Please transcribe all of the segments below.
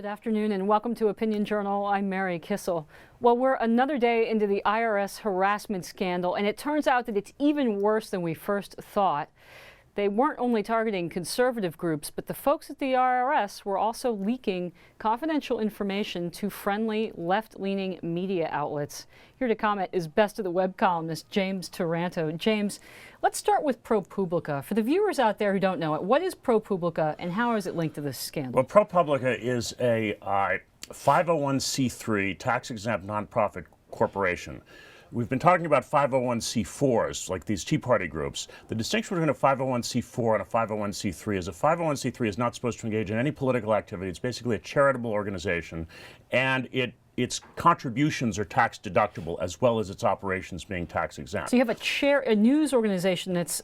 Good afternoon and welcome to Opinion Journal. I'm Mary Kissel. Well, we're another day into the IRS harassment scandal, and it turns out that it's even worse than we first thought. They weren't only targeting conservative groups, but the folks at the IRS were also leaking confidential information to friendly left-leaning media outlets. Here to comment is Best of the Web columnist James Taranto. James, let's start with ProPublica. For the viewers out there who don't know it, what is ProPublica and how is it linked to this scandal? Well, ProPublica is a 501c3 tax-exempt nonprofit corporation. We've been talking about 501c4s, like these Tea Party groups. The distinction between a 501c4 and a 501c3 is a 501c3 is not supposed to engage in any political activity. It's basically a charitable organization, and its contributions are tax deductible as well as its operations being tax exempt. So you have a news organization that's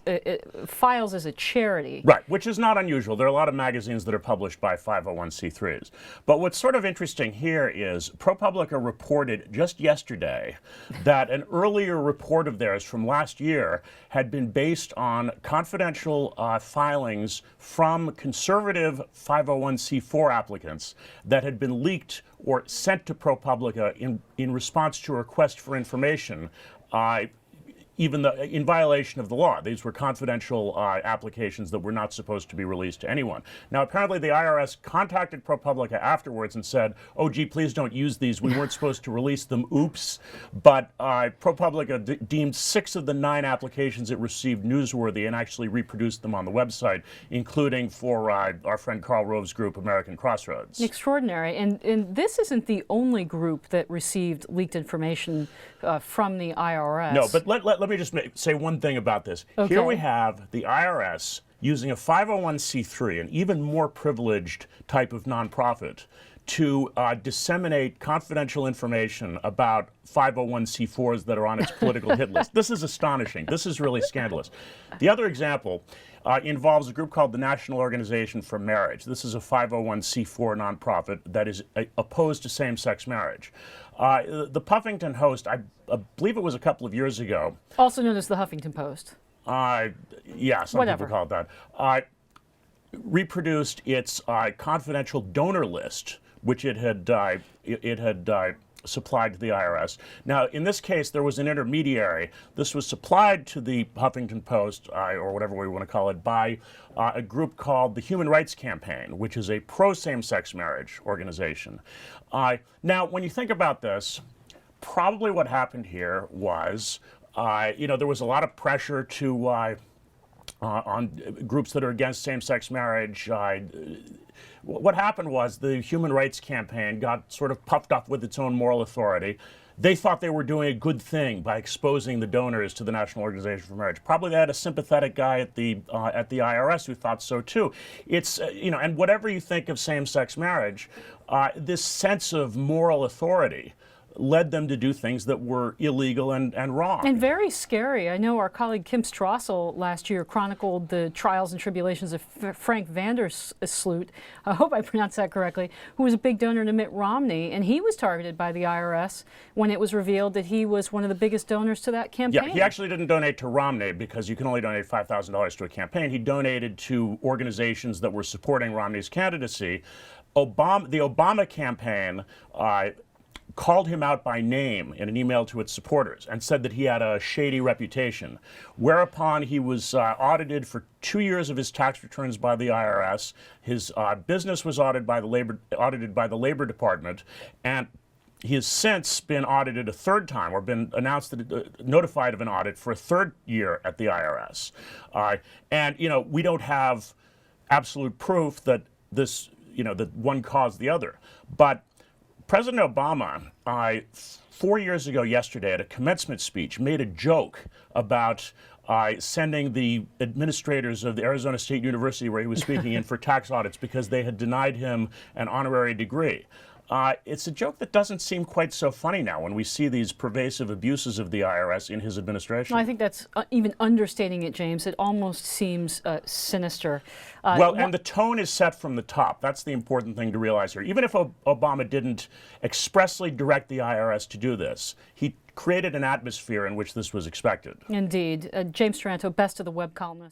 files as a charity. Right, which is not unusual. There are a lot of magazines that are published by 501c3s. But what's sort of interesting here is ProPublica reported just yesterday that an earlier report of theirs from last year had been based on confidential filings from conservative 501c4 applicants that had been leaked or sent to ProPublica in response to a request for information, even in violation of the law. These were confidential applications that were not supposed to be released to anyone. Now, apparently the IRS contacted ProPublica afterwards and said, oh, gee, please don't use these. We weren't supposed to release them. Oops. But ProPublica deemed 6 of the 9 applications it received newsworthy and actually reproduced them on the website, including for our friend Karl Rove's group, American Crossroads. Extraordinary. And this isn't the only group that received leaked information from the IRS. No, but let me just say one thing about this. Okay. Here we have the IRS using a 501c3, an even more privileged type of nonprofit, to disseminate confidential information about 501c4s that are on its political hit list. This is astonishing. This is really scandalous. The other example involves a group called the National Organization for Marriage. This is a 501c4 nonprofit that is opposed to same-sex marriage. The Huffington Post, I believe it was a couple of years ago. Also known as the Huffington Post. Yeah, some people call it that. Reproduced its confidential donor list, which it had supplied to the IRS. Now, in this case, there was an intermediary. This was supplied to the Huffington Post, or whatever we want to call it, by a group called the Human Rights Campaign, which is a pro-same-sex marriage organization. Now, when you think about this, probably what happened here was, there was a lot of pressure to on groups that are against same-sex marriage. What happened was the Human Rights Campaign got sort of puffed up with its own moral authority. They thought they were doing a good thing by exposing the donors to the National Organization for Marriage. Probably they had a sympathetic guy at the IRS who thought so too. It's and whatever you think of same-sex marriage, this sense of moral authority led them to do things that were illegal and wrong. And very scary. I know our colleague Kim Strassel last year chronicled the trials and tribulations of Frank Sloot, I hope I pronounced that correctly, who was a big donor to Mitt Romney, and he was targeted by the IRS when it was revealed that he was one of the biggest donors to that campaign. Yeah, he actually didn't donate to Romney because you can only donate $5,000 to a campaign. He donated to organizations that were supporting Romney's candidacy. The Obama campaign called him out by name in an email to its supporters and said that he had a shady reputation, whereupon he was audited for 2 years of his tax returns by the IRS. His business was audited by the Labor Department, and he has since been audited a third time, or been announced that notified of an audit for a third year at the IRS. And we don't have absolute proof that this, that one caused the other, but President Obama, 4 years ago yesterday at a commencement speech, made a joke about sending the administrators of the Arizona State University, where he was speaking, in for tax audits because they had denied him an honorary degree. It's a joke that doesn't seem quite so funny now when we see these pervasive abuses of the IRS in his administration. I think that's even understating it, James. It almost seems sinister. And the tone is set from the top. That's the important thing to realize here. Even if Obama didn't expressly direct the IRS to do this, he created an atmosphere in which this was expected. Indeed. James Taranto, Best of the Web columnist.